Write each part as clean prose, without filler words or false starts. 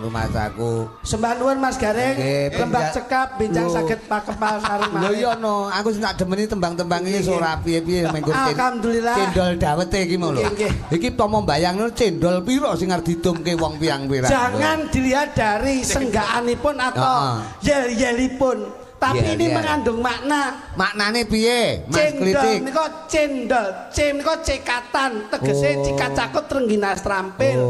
rumah saku. Sembah nuwun Mas Gareng, tembak cekap bincang saged pakepal sareng. Lho iya no, aku sing tak demeni tembang-tembang iki ora piye-piye mengko Alhamdulillah. Cendol dawete iki mau lho. Iki tomo bayangno cendol piro sing arep didumke wong pirang-pirang. Jangan dilihat dari senggaanipun atau yel-yelipun. Tapi ini mengandung makna. Maknane piye, Mas Klitik? Cendol nika cendol, nika cekatan, tegese cikacakut rengginas trampil.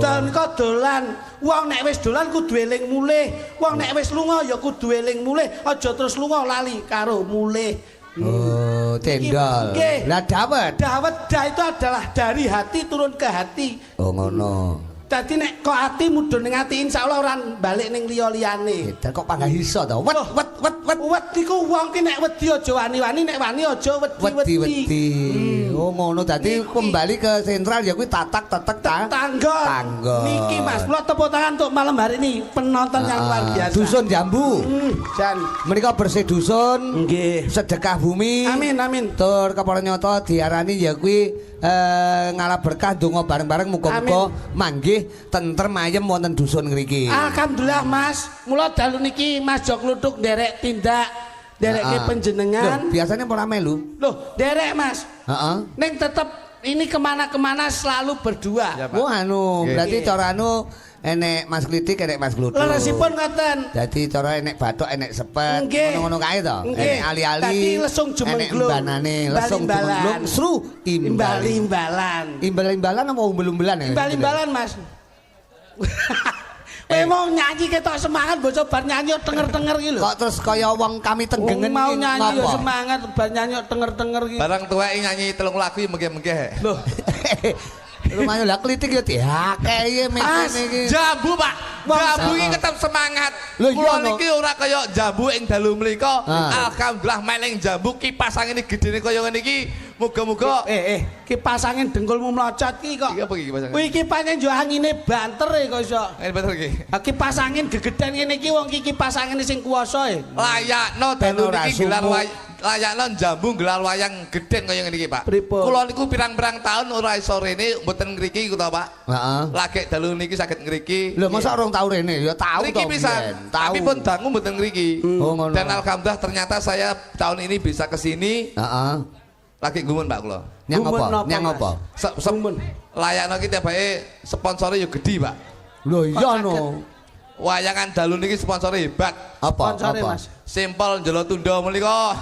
Dol nika dolan. Wong nek wis dolan kudu eling mulih. Wong nek wis lunga ya kudu eling mulih. Aja terus lunga lali karo mulih. Oh, cendol. Lah dawet. Dawet itu adalah dari hati turun ke hati. Oh ngono. Dadi nek kok ati mudhun ning ati insyaallah ora balik ning liya-liyane. Kok panggah iso to? Wet iku wong ki nek wedi aja wani-wani, nek wani aja wedi-wedi. Oh ngono dadi kembali ke sentral ya kuwi tatak-tatak tangga. Niki Mas, kula tepuk tangan untuk malam hari ini penonton yang luar biasa. Dusun Jambu. Jan. Menika bersih dusun. Nggih. Sedekah bumi. Amin. Tur kepala nyoto diarani ya kuwi ngalah berkah donga bareng-bareng muga-muga manggih tentrem ayem wonten dusun ngriki. Alhamdulillah Mas. Mula dalu niki Mas Jok Luduk nderek tindak nderekke panjenengan. Biasanya ora melu. Loh, nderek Mas. Heeh. Ning tetep ini kemana-kemana selalu berdua. Oh anu, berarti cara anu enek Mas Klitik enek Mas Gluduk. Leresipun ngoten. Dadi cara enek bathok enek sepet ngono-ngono kae to. Enek ali-ali. Dadi lesung jumenglung. Enek imbanane lesung jumenglung sru imbal-imbalan. Imbal-imbalan apa umbel-umbelan ya? Imbal-imbalan Mas. Mau nyanyi ketok semangat bocah bar nyanyi tenger-tenger iki lho. Kok terus kaya wong kami tenggengen mau nyanyi yo semangat bar nyanyi tenger-tenger iki. Barang tuwek nyanyi 3 lagu mengke-mengke. Loh. Lumayan lah Klitik ya diakeh mekene iki. Jambu Pak. Jambu iki tetep semangat. Kula niki ora kaya jambu ing dalu mriku. Alhamdulillah meling jambu kipas angin gedene kaya ngene iki. Muga-muga kipas angin dengkulmu mlocot iki kok. Iki apa iki kipas angin? Kuwi kipas angin yo angine banter kok iso. Banter iki. Kipas angin gegeden ngene iki wong iki kipas angin sing kuwasa e. Layakno dalu niki gelar layakno jambu gelar wayang gedhen kaya ngene iki Pak. Kula niku pirang-pirang taun ora iso rene mboten ngriki to Pak. Heeh. Lagek dalu niki saged ngriki. Lho masa orang tau rene ya tau to. Niki pisan. Tapi pun dangu mboten ngriki. Dan alhamdulillah ternyata saya tahun ini bisa ke sini. Heeh. Lagi gumun Pak kula. Nyang apa? Nyang apa? Gumun. Layakno ki tibake sponsore yo gedhi Pak. Lho iya no. Wayangan dalu niki sponsore hebat. Apa? Sponsore Mas. Simpel jelo tunda menika.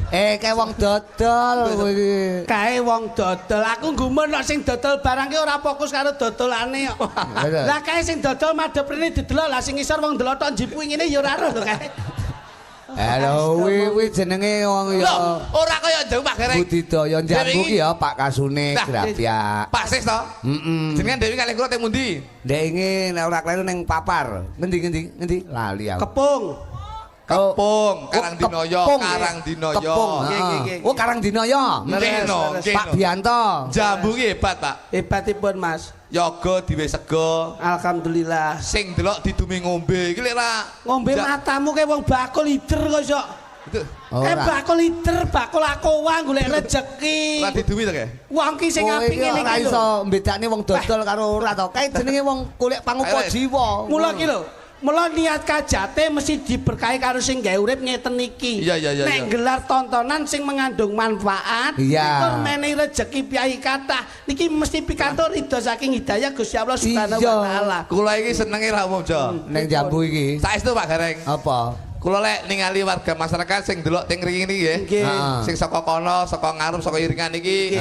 Kae wong dodol kowe iki. Kae wong dodol. Aku gumun nek sing dodol barang ki ora fokus karo dodolane kok. Lah kae sing dodol madhep rene didelok, lah sing ngisor wong delok tok jipu ngene ya ora ero lho kae. Halo, wi jenenge wong ya. Ora kaya jauh Pak Gareng. Budidaya Jambu ki ya Pak Kasune Grapya. Pak Sis to? Jenengan Dewi kalih kula teng pundi? Ndek ingin ora kleru ning papar. Ngendi? Lali aku. Kepung, Karangdinaya. Oh, Karangdinaya. Pak Bianto. Jambu ki hebat, Pak. Hebatipun, Mas. Yoga diwe sego. Alhamdulillah. Sing delok didumi ngombe iki lek ra ngombe matamu kayak wong bakul lider kok iso. Bakul lider, bakul akowa golek rejeki. Ora didumi to, Kek? Wong ki sing apik ngene iki. Ora iso mbedakne wong dodol karo ora to. Kae jenenge wong golek pangupa jiwa. Mula ki lho. Mula niat kajate mesti diberkahi karo sing gawe urip ngeten iki. Iya. Nek gelar tontonan sing mengandung manfaat, tur menehi rejeki piyai kathah. Niki mesti pikantuk ridho saking hidayah Gusti Allah Subhanahu wa taala. Kula iki senenge ra mojo. Ning Jambu iki. Saestu Pak Gareng. Apa? Kula lek ningali warga masyarakat sing delok teng mriki niki nggih. Sing saka kono, saka ngarep, saka iringan niki.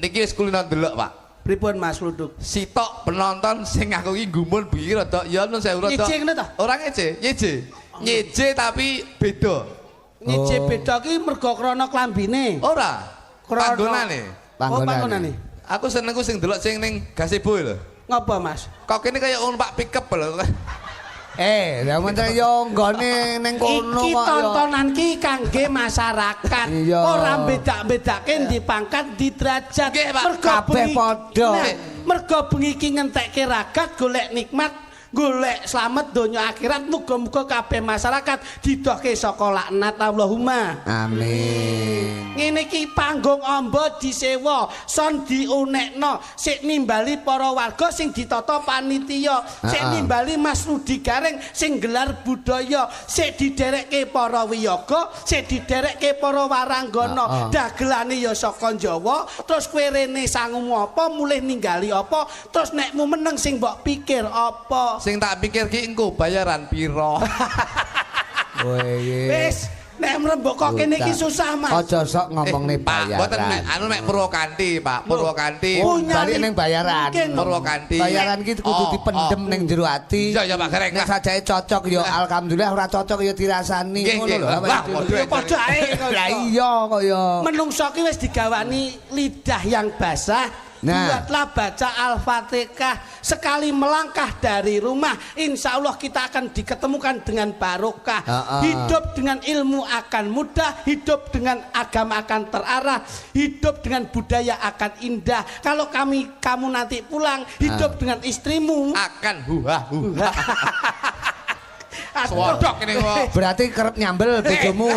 Niki wis kulino delok, Pak. Pripun Mas Luduk? Sitok penonton sing aku iki gumun bingi rada ya nun sewu rada. Nyece ngene ta? Ora ngece, nyeje tapi beda. Nyece beda ki mergo krana klambine. Ora. Panggonane. Panggonane. Aku senengku sing delok sing ning gazebo lho. Ngapa Mas? Kok kene kaya numpak pickup lho. Lah menteri yo nggone ning kono kok. Iki tontonan ki kangge masyarakat. Ora bedak-bedake ndi pangkat di derajat. Mergo kabeh padha. Mergo bengi iki ngentekke ragat golek nikmat golek slamet donya akhirat muga-muga kabeh masyarakat didohke saka laknat Allahumma amin. Ngene iki panggung amba disewa son diunekno sik nimbali para warga sing ditata panitia sik nimbali Mas Rudi Gareng sing gelar budaya sik diderekke para wiyaga sik diderekke para waranggana dagelane ya saka Jawa terus kowe rene sangumu apa mulih ninggali apa terus nekmu meneng sing mbok pikir apa sing tak pikir ki engko bayaran piro. Wis nek mrembok kok kene iki susah Mas. Aja sok ngomongne bayaran. Pak, mboten anu mek Purwokanti, Pak. Purwokanti. Balik ning bayaran. Purwokanti. Bayaran ki kudu dipendem ning jero ati. Iya ya Pak Gareng. Nek sajake cocok ya alhamdulillah ora cocok ya dirasani ngono lho. Ya padha ae. Lah iya kok ya. Menungso ki wis digawani lidah yang basah. Buatlah baca Al-Fatihah sekali melangkah dari rumah insya Allah kita akan diketemukan dengan barokah hidup dengan ilmu akan mudah hidup dengan agama akan terarah hidup dengan budaya akan indah kalau kamu nanti pulang hidup dengan istrimu akan huha-huha. Swodok ini kok. Berarti kerep nyambel bojomu.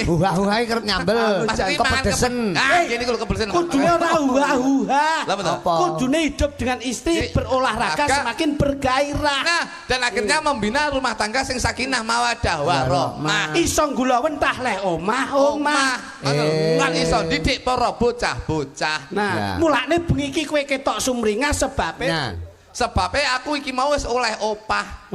Huha-huha kerep nyambel. Kepedesen. Gini kalau kepedesen. Kudune ora huha-huha. Apa? Kudune hidup dengan istri berolahraga semakin bergairah. Nah, dan akhirnya membina rumah tangga sing sakinah mawaddah warahmah. Iso nggulawentah leh omah. Lan iso didik para bocah-bocah. Nah, mulane bengi iki kowe ketok sumringah sebabe aku iki mau wis oleh opah.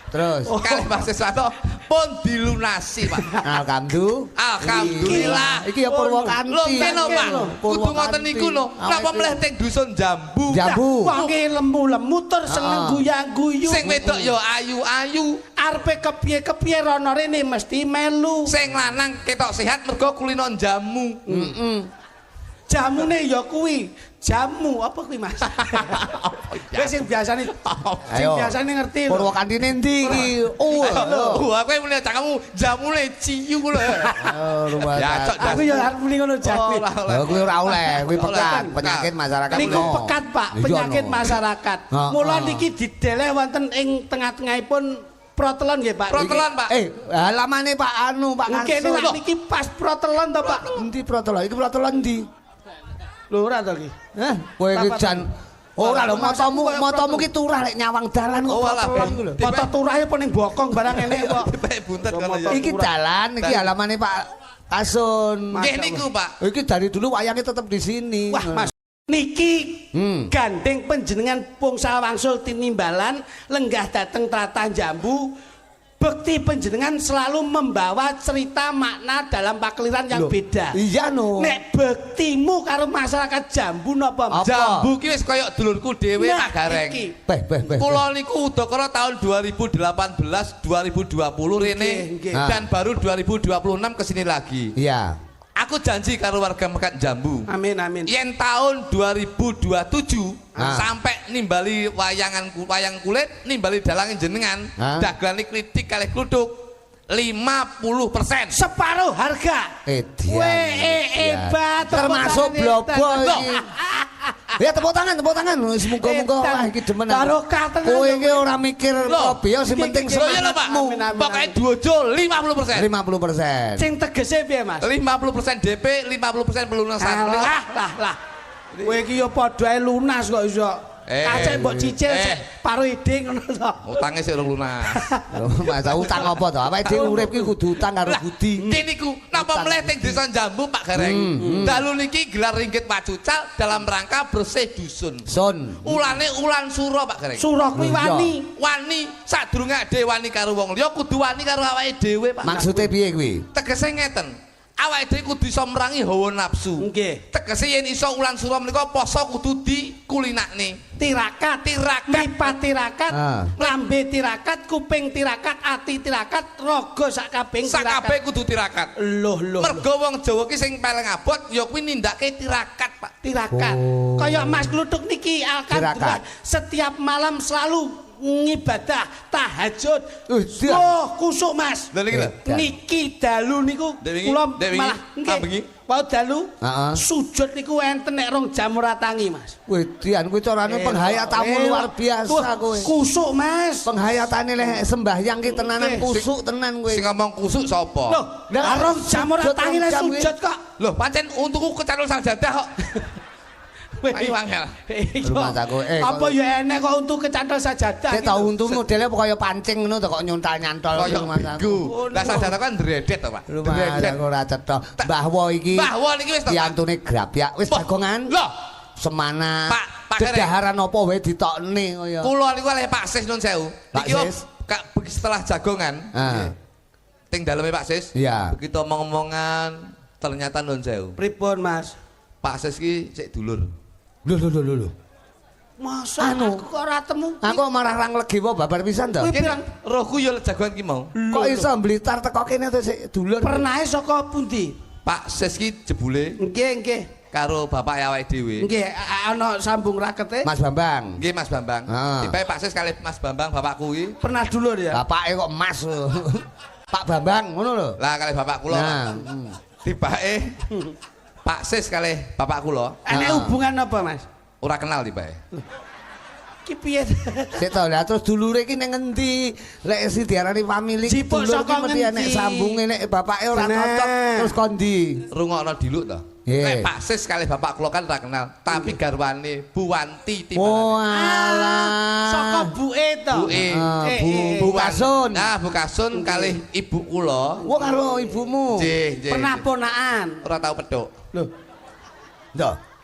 Terus kali mahasiswa to pun dilunasi Pak. Alhamdulillah. Iki ya Purwokanti. Lho kene Pak. Kudu ngoten niku lho. Napa mleh teng dusun Jambu. Wong lemu-lemu tur seneng guyang-guyu. Sing wedok ya ayu-ayu. Arepe kepiye-kepiye rono rene mesti melu. Sing lanang ketok sehat mergo kulino jamu. Jamune ya kuwi jamu apa kuwi Mas? Wis sing biasane ngerti lho. Purwokantine ndi iki? Aku muni kamu jamune ciyu lho. Ya cok. Aku ya arep muni ngono jane. Kuwi ora oleh, kuwi pekat penyakit masyarakat. Niku pekat Pak, penyakit masyarakat. Mula niki dideleh wonten ing tengah-tengahipun protelon nggih Pak. Protelon Pak. Halamane Pak Pak Kansu. Niki pas protelon to Pak. Endi protelon? Iki protelon ndi? Lho ora to iki. Kowe iki jan ora lho motomu ki turah lek nyawang dalan kok protelon iku lho. Foto turahe apa ning bokong barang ngene kok. Dipek buntet kalau ya. Iki dalan iki halamane Pak Asun. Nggih niku Pak. Iki dari dulu wayangnya tetap di sini. Wah Mas niki gandeng panjenengan Pungsal Wangsul tinimbalan lenggah dateng Tratan Jambu bekti panjenengan selalu membawa cerita makna dalam pakliran yang beda. Iya no. Nek bektimu karo masyarakat Jambu napa? Jambu ki wis kaya dulurku dhewe Pak Gareng. Kula niku udakara tahun 2018 2020 rene dan baru 2026 kesini lagi. Iya. Aku janji karo warga Mekat Jambu. Amin. Yen tahun 2027 sampai nimbali wayang kulit, nimbali dalange jenengan, dagelane klitik kalih kluthuk 50%. Separuh harga. Hebat. Termasuk blobo iki. Ya tepuk tangan. Wis muga-muga iki demen. Barokah tenan. Kowe iki ora mikir kopi, sing penting semangatmu. Pokoke duojo 50%. 50%. Sing tegese piye Mas? 50% DP, 50% pelunasan. Lah. Kowe iki ya padha ae lunas kok iso. Kacek mbok cicil paruh iding ngono to. Utange sik urung lunas. Masa utang apa to? Awake dhewe urip ki kudu utang karo budi. Niku napa mleh teng Desa Jambu Pak Gareng. Dalu niki gelar ringgit pacucal dalam rangka bersih dusun. Ulane ulan sura Pak Gareng. Sura kuwi wani sadurunge ade wani karo wong liya kudu wani karo awake dhewe Pak. Maksude piye kuwi? Tegese ngeten. Awake dhewe kudu iso merangi hawa nafsu. Nggih. Tegese yen iso ulan sura menika poso kudu dikulinakne. Tirakat, mripat tirakat, lambe tirakat, kuping tirakat, ati tirakat, raga sakabeh tirakat. Sakabeh kudu tirakat. Loh. Mergo wong Jawa ki sing paling abot ya kuwi nindakake tirakat, Pak. Tirakat. Kaya Mas Kluthuk niki alhamdulillah setiap malam selalu ngibadah tahajud. Kusuk Mas. Lha niki lho. Niki dalu niku kula malah nggih. Wau dalu sujud niku enten nek 2 jam ora tangi, Mas. Wih, Dian kuwi carane penghayatanmu luar biasa kowe. Kusuk, Mas. Penghayatane lek sembahyang ki tenanan kusuk tenan kowe. Sing ngomong kusuk sapa? Loh, nek 2 jam ora tangi lek sujud kok. Loh, pancen untukku kecantol sajadah kok. Ayo angel. Apa ya enek kok untuk kecantol sajadah. Saya tahu untung modelnya kaya pancing ngono to kok nyontal-nyantol iku. Lah sajadah kan dredet to, Pak. Dredet ora cetha. Mbah Wo iki. Mbah Wo niki wis to. Piantune grabyak wis jagongan. Lho, semana. Pak dedaharan apa wae ditokne kaya. Kula niku oleh Pak Sis nun sewu. Iki setelah jagongan. Ting daleme Pak Sis. Begitu omong-omongan ternyata nun sewu. Pripun, Mas? Pak Sis ki sik dulur. Lho. Masa aku kok ora temu. Aku marah ra nglegi wae babar pisan to. Rohku ya jagoan ki mau. Kok iso mblitar teko kene to sik dulur. Pernahe saka pundi? Pak Sis ki jebule. Nggih. Karo bapak awake dhewe. Nggih, ana sambung rakete. Mas Bambang. Nggih, Mas Bambang. Tibae Pak Sis kali Mas Bambang bapakku kuwi. Pernah dulur ya? Bapake kok Mas. Pak Bambang ngono lho. Lah kali bapak kula. Nah, tibae Pak Sis kali bapak kula. Enek hubungan apa, Mas? Ora kenal tibae. Ki piye? Sik to, lah terus dulure iki ning endi? Lek si diarani famili dulur iki mesti enek sambunge nek bapake ora cocok terus kondi. Rungokno diluk to. Nek Pak Sis kali bapak kula kan ora kenal, tapi garwane Bu Wanti timbang. Oh alah. Saka buke to. Bu Kasun. Nah, Bu Kasun kali ibu kula. Wong karo ibumu. Nggih. Pernah ponakan. Ora tau pedhok. Lho.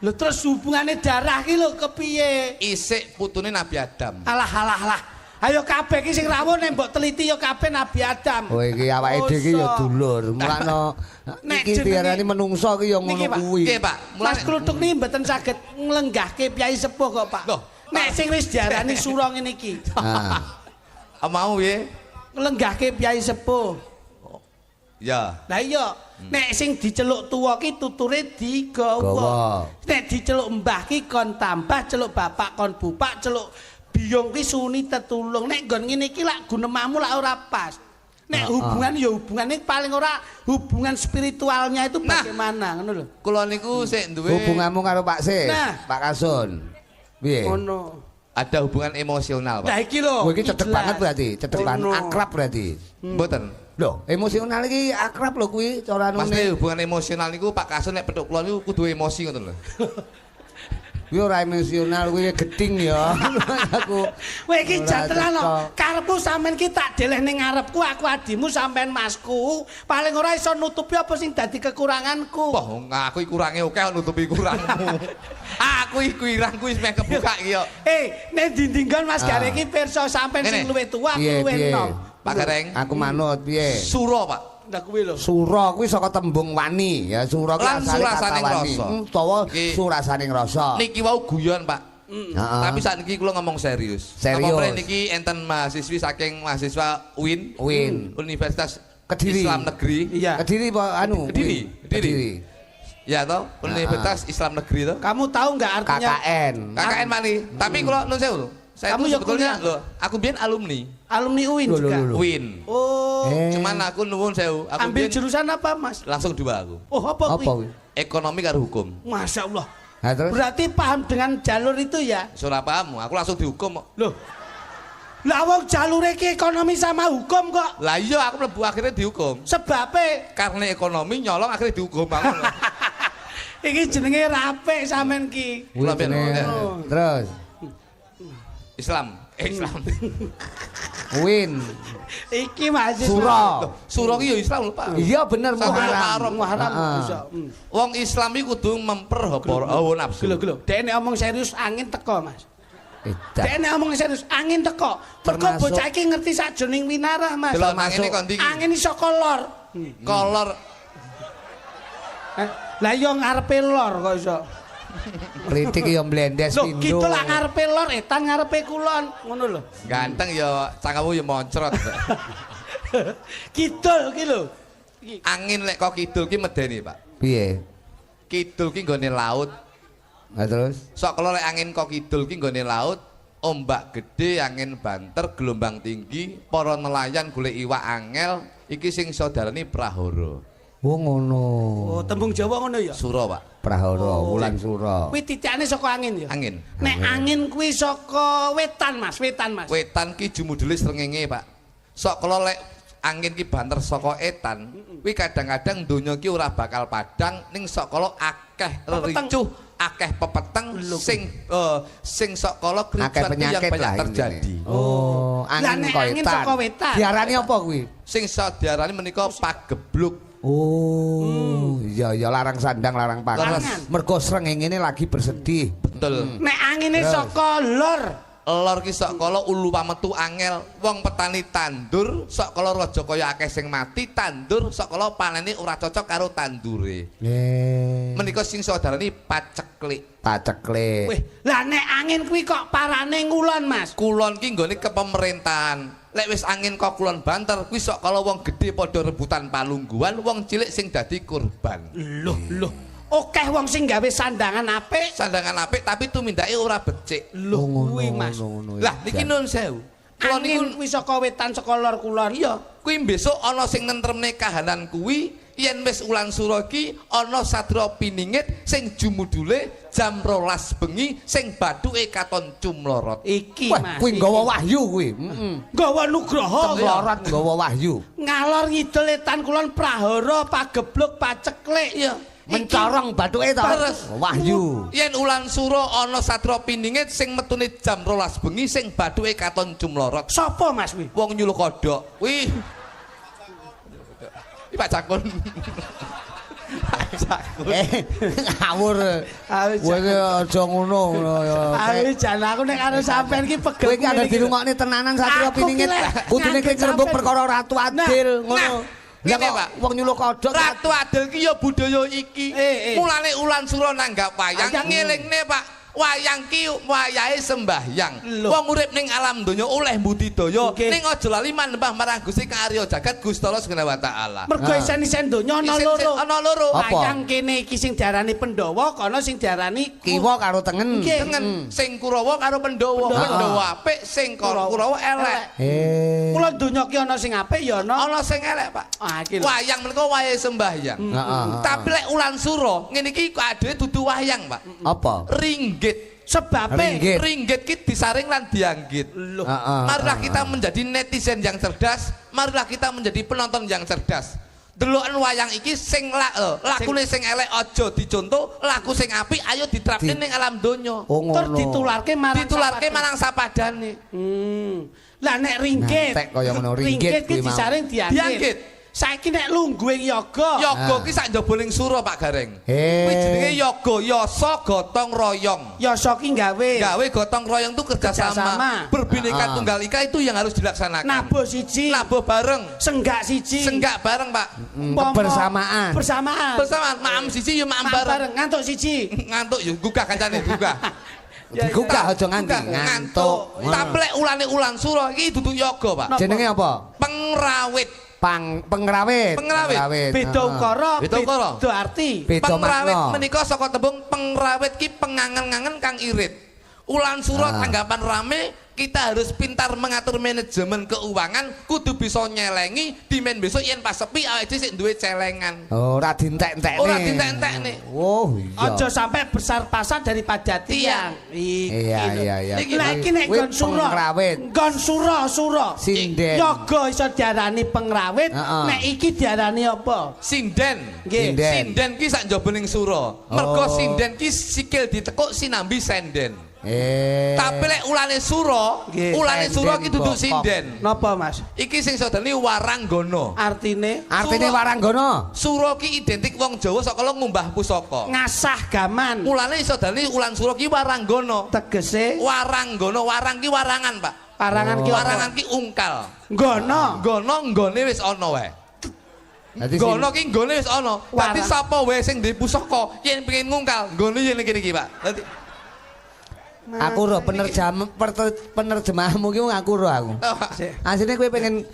Lho terus hubungane darah ki lho kepiye? Isik putune Nabi Adam. Alah. Ayo kabeh ki sing rawuh nek mbok teliti ya kabeh Nabi Adam. Oh iki awake dhewe ki ya dulur. Mulane iki diarani menungso ki ya ngono kuwi. Nggih, Pak. Mas Kluthuk niki mboten saged nglenggahke piyai sepuh kok, Pak. Nek sing wis diarani sura ngene iki. Mau piye? Nglenggahke piyai sepuh. Ya. Lah iya. Nek sing diceluk tuwa ki tuture digawa. Nek diceluk mbah ki kon tambah, celuk bapak kon bupak, celuk biyong ki suni tetulung. Nek nggon ngene iki lak gunemahmu lak ora pas. Nek hubungan ya hubungane paling ora hubungan spiritualnya itu bagaimana ngono lho. Kula niku sik duwe hubunganmu karo Pak Sis, Pak Kasun. Piye? Ngono. Ada hubungan emosional, Pak. Lah iki lho. Kowe iki cedhek banget berarti, cedhek banget akrab berarti. Mboten. Loh, emosional iki akrab lho kuwi cara nune. Maksudnya hubungan emosional niku Pak Kasun nek pedhok kula niku kudu emosi ngoten lho. Kuwi ora emosional kuwi geding ya. Aku. Kowe iki jatelano. Karepku sampean ki tak deleh ning ngarepku, aku adimu sampean masku. Paling ora iso nutupi apa sing dadi kekuranganku. Wah, aku iki kurange akeh nutupi kurangmu. Aku iki irangku wis meh kebuka iki yo. Nek dindinggon Mas Gareng iki pirsa sampean sing luwih tuwa, aku luwih enom. Pak Gareng, aku manut piye? Sura, Pak. Lah kuwi lho. Sura kuwi saka tembung wani, ya sura kuwi asale kata wani. Utawa surasaning rasa. Niki wau guyon, Pak. Tapi saat ini kula ngomong serius. Apa niki enten mahasiswi saking mahasiswa UIN, Universitas Kediri. Islam Negeri. Iya. Kediri anu? Kediri. Ya toh, Universitas Islam Negeri toh. Kamu tahu enggak artinya KKN mali. Tapi kula nun sewu lho. Saya kamu sebetulnya loh, aku biyen alumni UIN juga. UIN. Oh. Cuman aku nuwun sewu, aku ambil jurusan apa, Mas? Langsung 2 aku. Oh, apa kuwi? Ekonomi karo hukum. Masya Allah. Nah, terus? Berarti paham dengan jalur itu ya? Ora paham, aku langsung dihukum kok. Loh. Lah wong jalure ki ekonomi sama hukum kok. Lah iya aku mlebu akhirnya dihukum. Sebabe karena ekonomi nyolong akhirnya dihukum bangun. Iki jenenge rapek sampean ki. Terus Islam. Win. Iki masih Sura ki ya Islam lho, Pak. Iya bener Muharram. Wong Islam iku kudu memper hawa nafsu. Gelo. Dek nek omong serius angin teko, Mas. Dek nek omong serius angin teko. Teko bocah iki ngerti sajroning winarah, Mas. Angin iso kolor. Kolor. Lah yo ngarepe lor kok iso. Kritik yo mblendes pindo. Lho, gitu lah ngarepe lor, etan ngarepe kulon, ngono lho. Ganteng yo cangkemmu yo moncrot. Kidul ki lho. Angin lek kok kidul ki medeni, Pak. Piye? Kidul ki nggone laut. Nah terus? Sok kalau lek angin kok kidul ki nggone laut, ombak gede, angin banter, gelombang tinggi, para nelayan golek iwak angel, iki sing saudarane prahara. Oh ngono. Oh, tembung Jawa ngono ya? Sura, Pak. Prahara, wulan sura. Kuwi titikane saka angin ya? Angin. Nek angin kuwi saka wetan, Mas, wetan, Mas. Wetan ki jumudule srengenge, Pak. Sok kala lek angin ki banter saka etan, kuwi kadang-kadang donya ki ora bakal padhang ning sok kala akeh ricuh, akeh pepeteng sing sok kala kericuhan yang banyak terjadi. Oh, angin kok wetan. Diarani apa kuwi? Sing sok diarani menika pagebluk. Oh, iya larang sandang larang panas. Mergo srengenge lagi bersedih. Betul. Nek angine saka lor. Lor ki sok kala ulu pametu angel, wong petani tandur, sok kala raja kaya akeh sing mati, tandur sok kala panene ora cocok karo tandure. Menika sing saudarane paceklik. Paceklik. Wih, lah nek angin kuwi kok parane ngulon, Mas. Kulon ki nggone kepemerintahan. Lek wis angin kok kulon banter, kuwi sok kala wong gedhe padha rebutan palungguhan, wong cilik sing dadi korban. Loh. Okeh wong sing gawe sandangan apik. Sandangan apik tapi tumindake ora becik. Loh kuwi, Mas. Lah niki nun sewu. Kulon niku kuwi saka wetan saka lor kulon. Iya, kuwi besok ana sing nentremne kahanan kuwi. Yen wis ulan sura ki ana sadra piningit sing jumudule jam 12 bengi sing bathuke katon cumlorot. Iki Mas. Kuwi nggawa wahyu kuwi. Nggawa nugraha. Cumlorot nggawa wahyu. Ngalor ngidul etan kulon prahara pagebluk paceklik ya. Mencorong bathuke to. Wahyu. Yen ulan sura ana sadra piningit sing metune jam 12 bengi sing bathuke katon cumlorot. Sapa Mas kuwi? Wong nyuluh kodhok. Wih. Pak Cakun. Ngawur. Kowe aja ngono ya. Ayo jan aku nek karo sampean ki pegel. Kowe iki ada dirungokne tenanan Satria Piningit. Kudune ki ngrembug perkara Ratu Adil ngono. Lah kok wong nyuluh kodhok Ratu Adil ki ya budaya iki. Mulane ulan sura nanggap wayang ngelingne Pak. Wayang ki wayahe sembahyang. Wong urip ning alam donya oleh budidaya ning aja lali manembah marang Gusti Kang Arya Jagat Gusti Allah Subhanahu wa taala. Mergo isen-isen donya ana loro. Ana loro. Wayang kene iki sing diarani Pandhawa, kono sing diarani kiwa karo tengen. Tengen sing Kurawa karo Pandhawa. Pandhawa apik sing Kurawa elek. Kula donya ki ana sing apik ya ana sing elek, Pak. Wayang menika wayahe sembahyang. Tapi lek ulan sura ngene iki adewe dudu wayang, Pak. Apa? Ringgit. Sebabe ringgit ki disaring lan dianggit. Marilah kita menjadi netizen yang cerdas, marilah kita menjadi penonton yang cerdas. Deloken wayang iki sing lakune sing elek aja dicontoh, laku sing apik ayo diterapke ning alam donya. Tur ditularke marang sapadane. Lah nek ringgit kaya ngono ringgit ki disaring dianggit. Saiki nek lungguhing yoga. Yoga ki sak njoboning sura Pak Gareng. Kuwi jenenge yoga, yasa gotong royong. Yasa ki gawe gotong royong itu kerjasama. Berbineka tunggal ika itu yang harus dilaksanakan. Nabuh siji, nabuh bareng. Senggak siji, senggak bareng Pak. Bersamaan. Maam siji yo maam bareng. Ngantuk siji. Ngantuk yo gugah kancane gugah. Digugah aja nganti ngantuk. Tapi lek ulane ulan sura iki dudu yoga Pak. Jenenge apa? Pengrawit. Pengrawit. Beda ukara, beda arti. Pengrawit menika saka tembung pengrawit ki pengangen-angen kang irit. Ulan sura tanggapan rame, kita harus pintar mengatur manajemen keuangan, kudu bisa nyelengi, dimen besok yen pas sepi awake dhewe sik duwe celengan. Ora dintek-entekne. Ora dintek-entekne. Oh iya. Aja sampai besar pasan daripada tiang. Iya. Iki nek gon sura. Sinden. Yoga iso diarani pengrawit, nek iki diarani apa? Sinden. Sinden ki sak njoboning sura. Mergo sinden ki sikil ditekuk sinambi senden. Tapi lek ulane sura ki duduk sinden. Napa Mas? Iki sing saudarane waranggono. Artine waranggono. Sura ki identik wong Jawa sok kala ngumbah pusaka. Ngasah gaman. Mulane saudarane ulan sura ki waranggono. Tegese waranggono, warang ki warangan, Pak. Warangan ki ungkal. Gono nggone wis ana wae. Gono ki nggone wis ana. Dadi sapa wae sing duwe pusaka yen pengin ngungkal, nggone yen kene iki, Pak. Dadi aku roh penerjemahmu ki aku roh aku. Asline kowe pengen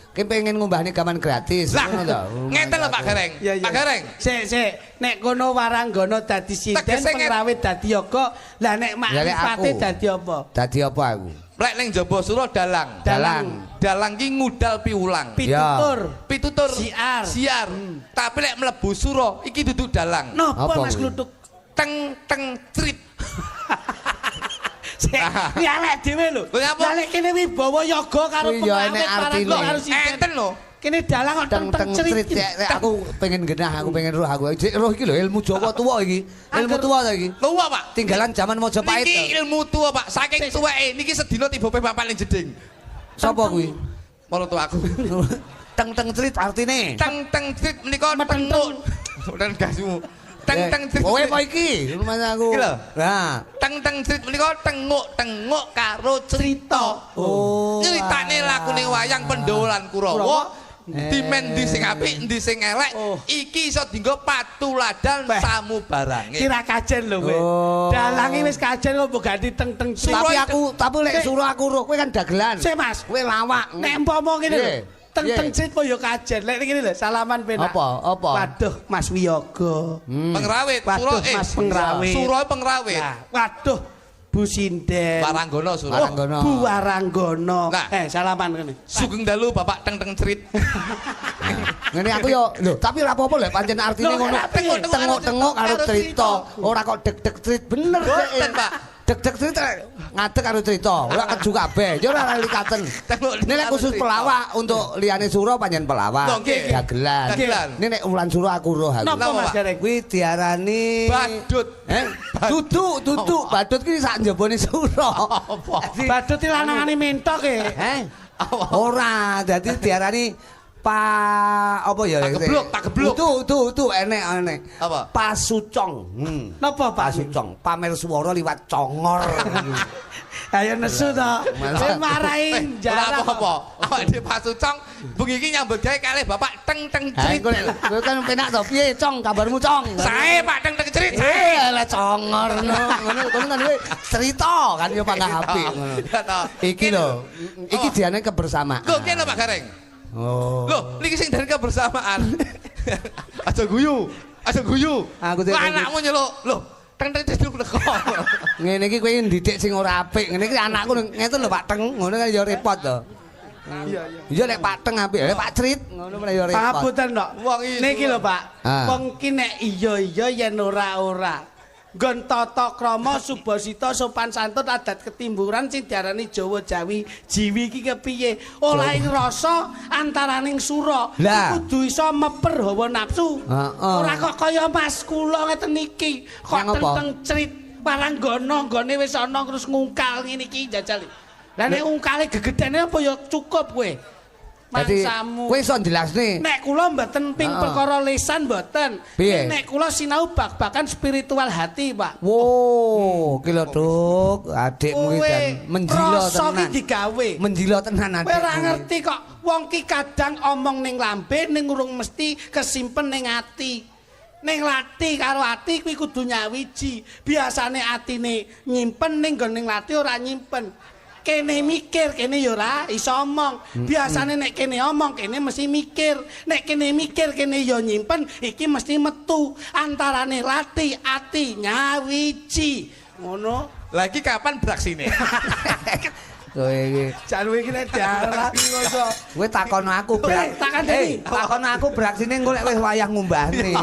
ngumbahne gaman gratis ngono to. Ngeten lho Pak Gareng. Pak Gareng. Sik. Nek kono waranggono dadi sinden, pengrawit dadi yoga. Lah nek makrifate dadi apa? Dadi apa aku? Lek ning jaba sura dalang. Dalang ki ngudal piwulang. Pitutur. Siar. Tapi lek mlebu sura iki duduk dalang. Napa Mas Kluthuk? Teng crit. Iki elek dhewe lho. Lah lek kene wibawa yoga karo pengawet parang karo enten lho. Kene dalang kok teng cerit. Aku pengen genah, aku pengen roh aku. Roh iki lho ilmu Jawa tuwa iki. Ilmu tuwa ta iki. Tuwa, Pak. Tinggalan zaman Majapahit. Iki ilmu tuwa, Pak. Saking tuweke niki sedina tiba bapak ning jeding. Sapa kuwi? Marang aku. Teng cerit artine. Teng cerit menika tenguk. Dan gasmu. Teng cerit. Kowe apa iki? Rumah aku. Nah, teng cerit menika tenguk karo cerita. Oh. Ceritane lakune wayang Pandhawa Kurawa. Dimen ndi sing apik, ndi sing elek, iki iso dienggo patuladan samubarange. Kira kajen lho kowe. Dalange wis kajen kok mbok ganti teng Tapi lek suruh aku roh kowe kan dagelan. Sik Mas, kowe lawak. Nek umpama ngene lho. Teng crit po yo kajen. Lek ngene lho, salaman penak. Apa? Waduh, Mas Wiyoga. Pengrawit, Waduh, Mas Pengrawit. Sura pengrawit. Waduh, Bu Sinden. Waranggono Sura. Bu Waranggono. Salaman ngene. Sugeng dalu Bapak teng cerit. Ngene aku yo lho, tapi ora apa-apa lho pancen artine ngono. Tengok-tengok karo cerita. Ora kok deg-deg cerit bener Boten, Pak. Deg-deg cerita ngadeg karo cerita. Ora keju kabeh. Yo ora likaten. Nek khusus pelawak untuk liyane sura pancen pelawak. Dagelan. Nek nek wulan sura aku roh aku. Napa Mas Gareng? Kuwi diarani badut. Duduk. Badut ki sak njabane sura. Badut iki lanangane mentok e. Ora, dadi diarani apa ya? Tak geblok. Tuh enek. Apa? Pasucong. Napa Pasucong? Pamer swara liwat congor. Ayo nesu to. Kowe marahin jarak. Ora apa-apa. Awak dhewe pasucong bengi iki nyambut gawe kalih Bapak teng cerit. Kowe kan penak to. Piye, Cong? Kabarmu, Cong? Sae Pak teng cerit. Lah congor ngono kan kowe cerita kan yo panggah apik ngono. Iki lho. Iki diane kebersamaan. Kok kene Pak Gareng? Oh. Loh, niki sing dari kebersamaan. Aja guyu. Aku anakmu nyeluk. Loh, teng duduk teko. Ngene iki kowe ndidik sing ora apik. Ngene iki anakku ngeten lho Pak Teng, ngono kan ya repot to. Iya. Iya nek Pak Teng apik, lek Pak Crit ngono malah ya repot. Pahabutan kok. Niki lho Pak. Wong ki nek iya yen ora. Nggon tata krama subasita sopan santun adat ketimburan sing diarani Jawa Jawi jiwi iki kepiye olahing rasa antaraning sura kudu iso meper hawa nafsu ora kok kaya Mas kula ngeten iki kok teng cerit Waranggono nggone wis ana terus ngungkal ngene iki jajal lah nek ngungkale gegedene apa ya cukup kowe mangsamu. Kowe iso jelasne. Nek kula mboten ping perkara lisan mboten. Nek kula sinau bab-bakan spiritual hati, Pak. Wo, ki lho Duk, adikmu iki dan menjilo tenan. Rasa iki digawe. Menjilo tenan adikmu. Kowe ora ngerti kok wong ki kadang omong ning lambe ning urung mesti kesimpen ning ati. Ning lati karo ati kuwi kudu nyawiji. Biasane atine nyimpen ning nggon lati ora nyimpen. Kene mikir, kene ya ora iso omong. Biasane nek kene omong, kene mesti mikir. Nek kene mikir, kene ya nyimpen, iki mesti metu. Antarane lati, ati, nyawiji. Ngono. Lagi kapan braksine? Kowe iki. Jalu iki nek diarani ngono. Kowe takono aku brak. Takono aku braksine engko lek wis wayah ngumbahne.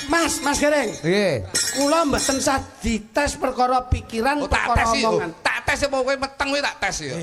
Mas Gareng. Nggih. Kula mboten sah dites perkara pikiran perkara omongan. Tak tes apa kowe meteng kowe tak tes ya.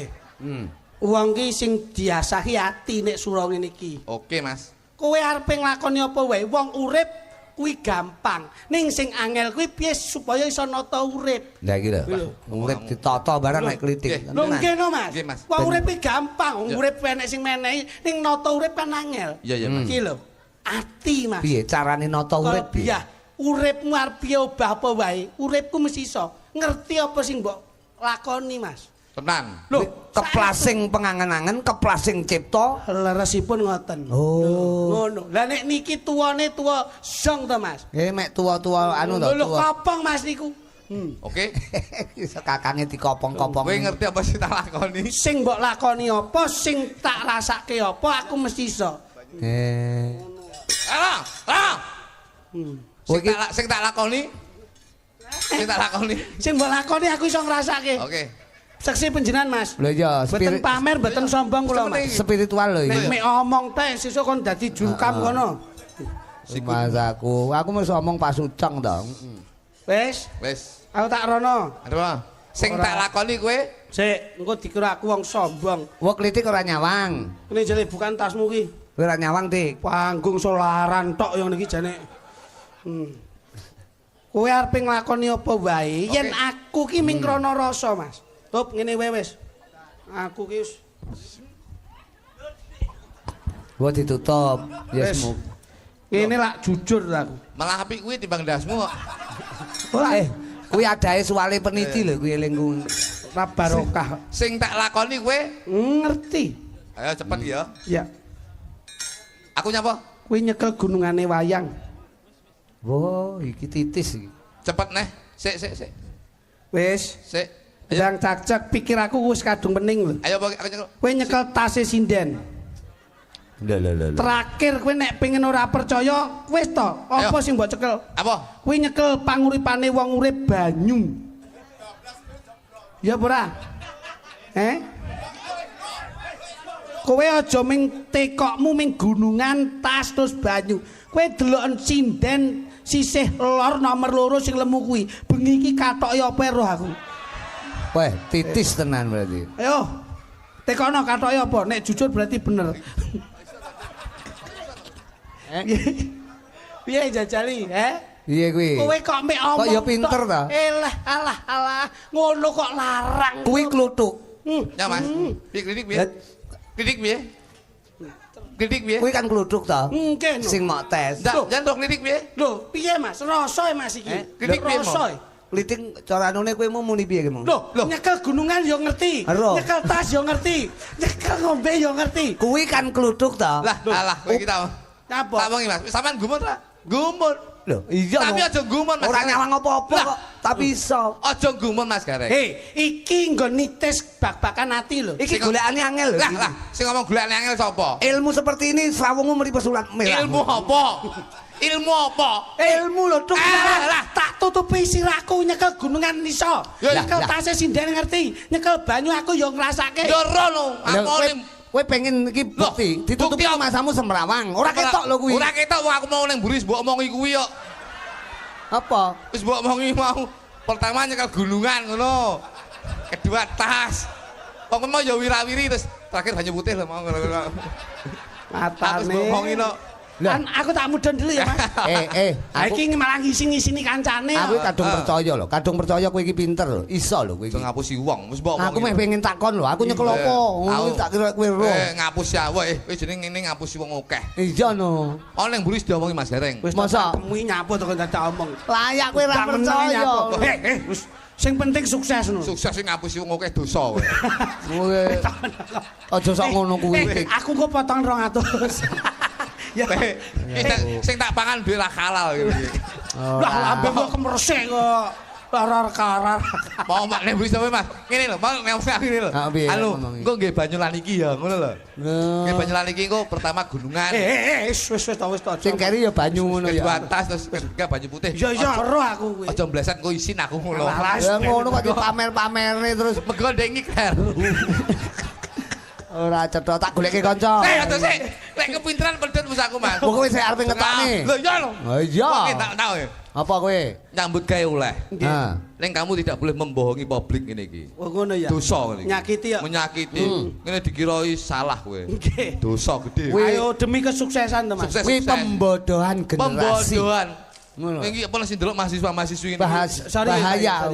Wong ki sing diasahi ati nek sura ngene iki. Oke, Mas. Kowe arep nglakoni apa wae, wong urip kuwi gampang. Ning sing angel kuwi piye supaya iso nata urip. Lah iki lho. Urip ditata barang nek klitik. Lho nggih no, Mas. Wong urip iki gampang, urip enek sing menehi, ning nata urip kan angel. Iya, Mas. Iki lho. Ati, Mas. Piye carane nata urip piye? Uripmu arep piye obah apa wae, uripku mesti iso ngerti apa sing mbok lakoni, Mas. Tenan. Lho, keplasing pengangen-angen, keplasing cipta, leresipun ngoten. Oh. Ngono. Lah nek niki tuwane tuwa zong to, Mas. Mek tuwa-tuwa anu to. Lho kopong Mas niku. Oke. Iso kakange dikopong-kopong. Kowe ngerti apa sing tak lakoni? Sing mbok lakoni apa, sing tak rasake apa, aku mesti iso. Sing tak lakoni. Sing tak lakoni. Sing mbok lakoni aku iso ngrasake. Oke. Seksi panjenengan Mas. Lho iya, mboten pamer, mboten sombong kula Mas. Spiritual lho iki. Nek omong teh sesuk kon dadi jurukam kono. Mas aku mesti omong pasucang to. Wis. Aku tak rono. Aduh. Sing tak lakoni kowe, sik engko dikira aku wong sombong. Wong klitik ora nyawang. Ini jare bukan tasmu ki. Kowe ora nyawang, Dik. Panggung solaran tok yang niki jane. Kowe arep nglakoni apa wae yen aku ki ming krana rasa, Mas. Top ngene wae wis. Aku ki wis Gua ditutup. Ya semuk. Ngene lak jujur aku. Malah apik kuwi timbang dasmu kok. Kuwi adae suwale peniti lho kuwi eling ku. Ora barokah. Sing tak lakoni kowe ngerti. Ayo cepet ya. Iya. Aku nyapa? Kuwi nyekel gunungane wayang. Wo, iki titis iki. Cepet neh. Sik. Wis. Sik. Ndang cak-cak pikir aku wis kadung pening lho. Ayo aku nyekel. Kowe nyekel tase sinden. Lho. Terakhir kowe nek pengen ora percaya, wis to. Apa sing mbok cekel? Apa? Kowe nyekel panguripane wong urip banyu. Ya ora? Kowe aja ming tekokmu ming gunungan tas terus banyu. Kowe deloken sinden sisih lor nomor 2 sing lemu kuwi. Bengi iki katoke apa roh aku. Weh, titis tenan berarti. Ayo. Tekono katoke apa? Nek jujur berarti bener. Piye jajali, Piye kuwi? Kowe kok mek omong. Kok ya pinter ta? Alah. Ngono kok larang. Kuwi kluthuk. Ya Mas. Klinik piye? Klinik piye? Klinik piye? Kuwi kan kluthuk ta? Nggih. Sing mok tes. Ndak, jan klinik piye? Lho, piye Mas? Rasa Mas iki. Klinik piye? Rasa. Klitik cara anune kowe mau muni piye ki mong? Loh, nyekel gunungan yo ngerti. Nyekel tas yo ngerti. Nyekel ngombe yo ngerti. Kuwi kan kluthuk ta? Lah, alah kowe iki ta. Napa? Tak wengi Mas, sampean gumun ra? Gumun. Lho, iya. Tapi aja gumun Mas. Ora nyawang apa-apa kok, tapi iso. Aja gumun Mas Gareng. Iki nggo nitis bak-bakan ati lho. Iki golekane angel lho. Lah, sing ngomong golekane angel sapa? Ilmu seperti ini srawungmu mripate surat merah. Ilmu apa? Ilmu apa? Ilmu lho, Tuk. Lah, tak tutupi sirahku nyekel gunungan iso. Nyekel tase sinden ngerti. Nyekel banyu aku yo ngrasake. Yo rono, aku kowe pengen iki bukti, ditutupi masamu semrawang. Ora ketok lho kuwi. Ora ketok wong aku mau ning mburi mbok omongi kuwi kok. Apa? Wis mbok omongi mau. Pertama nyekel gunungan ngono. Kedua tas. Wong mau ya wirawiri terus terakhir banyu putih lho mau ngono. Matane. Mbok omongi no. Kan aku tak mudhun dulu ya, Mas. Iki malah ngisi-ngisini kancane. Aku kadung percaya kowe iki pinter lho. Iso lho kowe iki. Ngapusi wong, wis mbok omongi. Aku meh pengen takon lho, aku nyekel apa? Ngono tak kira kowe ro. Ngapusi awake, kowe jeneng ngene ngapusi wong akeh. Iya no. Ana ning mburi diomongi Mas Gareng. Wis masa kemui nyapu to dadak omong. Layak kowe ra percaya. Wis sing penting sukses no. Sukses sing ngapusi wong akeh dosa kowe. Aja sok ngono kuwi. Aku kok potong 200. Ya, sing tak pangan duwe ra halal gitu. Lah lambe kok kemresik kok. Karar. Mau mak nek wis Mas. Ngene lho, mau nek ngene lho. Anu, engko nggih banyu lan iki ya, ngono lho. Nggih banyu lan iki engko pertama gunungan. Wis to. Sing keri ya banyu ngono ya. Batas terus ketiga banyu putih. Ya roh aku kuwi. Aja mbleset engko isin aku ngono. Ya ngono kok dipamer-pamerne terus mego ndek ngikir. Ora cetha tak goleke kanca. Aduh sik. Lek kepinteran pedhot wis aku, Mas. Kowe wis arep ngetokne. Lho iya lho. Oh iya. Oke, tak tahu ya. Apa kowe? Nyambut gawe oleh. Heeh. Ning kamu tidak boleh membohongi publik ngene iki. Oh ngono ya. Dosa ngene iki. Nyakiti ya. Menyakiti. Ngene dikiroi salah kowe. Nggih. Dosa gede. Ayo demi kesuksesan to, Mas. Kuwi pembodohan generasi. Pembodohan. Ngono. Iki apa sing ndelok mahasiswa-mahasiswi ini. Bahaya.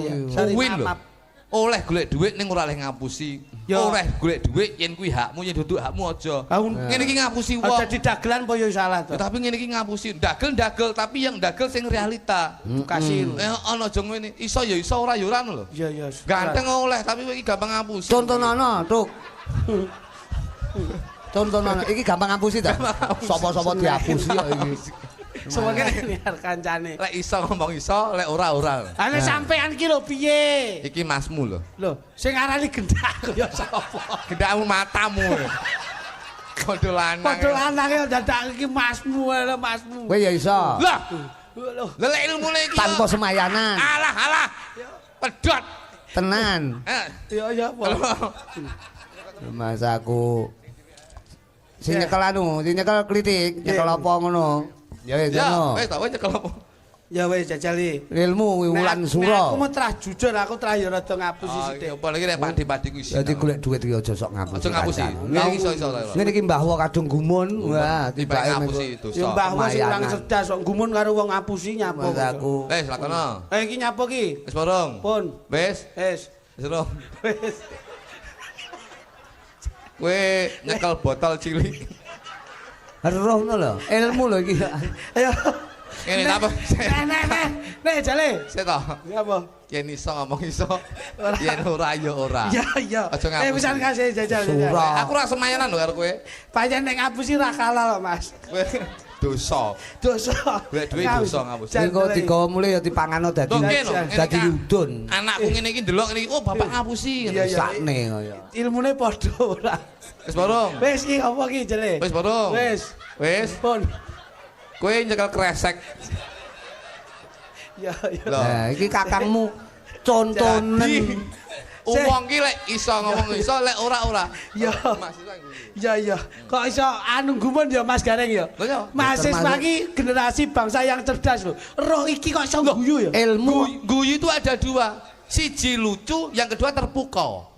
Win lho. Oleh golek dhuwit ning ora oleh ngapusi. Oleh golek dhuwit yen kuwi hakmu yen duduk hakmu aja. Ngene iki ngapusi wong. Aja didagelan apa ya salah to. Tapi ngene iki ngapusi. Dagel tapi yang dagel sing realita. Kasih. Ana aja ngene. Iso ya iso ora ya ora lho. Iya. Ganteng oleh tapi kowe iki gampang ngapusi. Contohana, Tuk. Contohana iki gampang ngapusi ta? Sapa-sapa diapusi kok iki. Semoga niar kancane. Lek iso ngomong iso, lek ora. Ana sampean iki lho piye? Iki masmu lho. Lho, sing arani gendak ya sapa? Gendakmu matamu. Padha lanang ya dadak iki masmu lho, masmu. Kowe ya iso. Lah. Lek ilmune iki tanpa semayanan. Alah. Pedhot. Tenan. Iya apa? Mas aku sing nyekel sing nyekel klitik, nyekel apa ngono. Ya wis ngono. Wis tak nyekel apa? Ya wis jajali. Ilmu wulan sura. Aku mau terah jujur, aku terah ya rada ngapusi sithik. Apa lagi nek padi-padi ku isi. Dadi golek dhuwit iki aja sok ngapusi. Aja ngapusi. Iso. Ngene iki Mbah Wo kadung gumun. Wah, tibake ngapusi dosa. Ya Mbah Wo sing urang cerdas kok gumun karo wong ngapusi nyapo. Aku. Wis lakono. Iki nyapo ki? Wis borong. Pun. Wis. Wis. Wis rong. Wis. Kowe nyekel botol cilik. Roh ngono lho. Ilmu lho iki. Ayo. Ngene apa? Nek jale. Seto. Ya apa? Yen iso ngomong iso. Yen ora ya ora. Iya. Aja ngapusi. Pisan kasih jajal. Aku ra semayanan lho karo kowe. Pancen nek ngapusi ra kalah lho, Mas. Kowe dosa. Golek duit dosa ngapusi. Engko digawa mulih ya dipangano dadi yudun. Anakku ngene iki ndelok ngene iki, oh bapak ngapusi. Sakne kaya. Ilmune padha ora. Wis borong. Wis iki apa ki jele? Wis borong. Wis. Pun. Kowe nyekel kresek. Ya. Nah, iki kakangmu contonen. Wong ki lek iso ngomong iso, lek ora. Ya. Ya. Kok iso anu gumun ya Mas Gareng ya? Mahasiswa ki generasi bangsa yang cerdas lho. Roh iki kok iso guyu ya? Ilmu guyu itu ada dua. Siji lucu, yang kedua terpukau.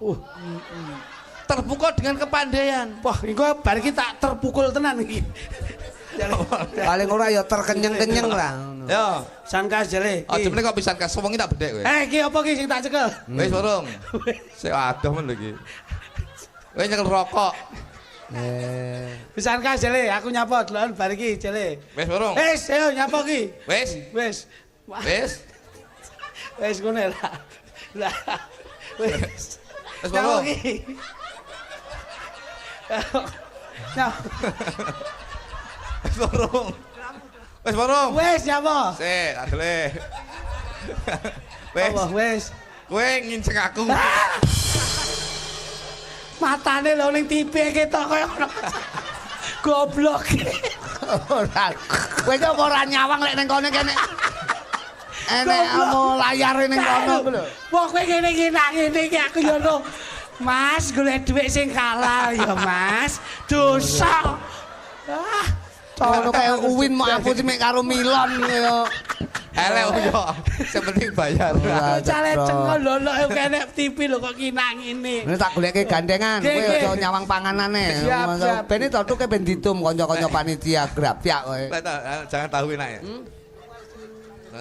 Terpukau dengan kepandaian. Wah, iku bar iki tak terpukul tenan iki. paling ora ya terkenyeng-kenyeng lah. Ya, Sankas jele. aja meneh kok pisan kas wong iki tak bedhek kowe. Iki apa ki sing tak cekel? Wis burung. Sik adoh men lho iki. Kowe nyekel rokok. Pisan kas jele, aku nyapa deloken bar iki jele. Wis burung. Wis, ayo nyapa ki. Wis. Wis ngono lah. Lah. Wis. Wis burung. Wis burung. Wis nyapa? Sik, adele. Wis. Kowe nginceng aku. Matane lho ning TV ketok kaya ngono. Goblok. Ora. Kowe kok ora nyawang lek ning kene kene. Enek amo layar ning kono lho. Wah kowe ngene iki aku yo ngono. Mas golek dhuwit sing kalah ya Mas. Dosa. Ono kaya Uwin mau aku mek karo Milon kaya. Elek yo. Sing penting bayar. Cale cengol lho kene TV lho kok kinang ngene. Ini tak goleke gandengan, kowe aja nyawang panganane. Ben itu tuke ben ditum kanca-kanca panitia grapyak kowe. Jangan tahu enak ya.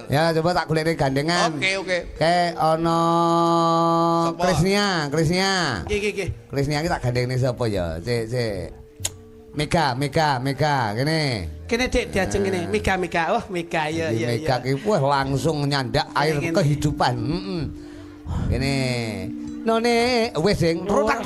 Ya coba tak goleke gandengan. Oke. Kayak ono Krisnia. Iki. Krisnia iki tak gandengne sapa ya? Sik. Mega kene. Kene Dik diajeng kene. Mega. Oh, Mega ya. Mega ki wah langsung nyandak air kehidupan. Kene. None wis sing rotak.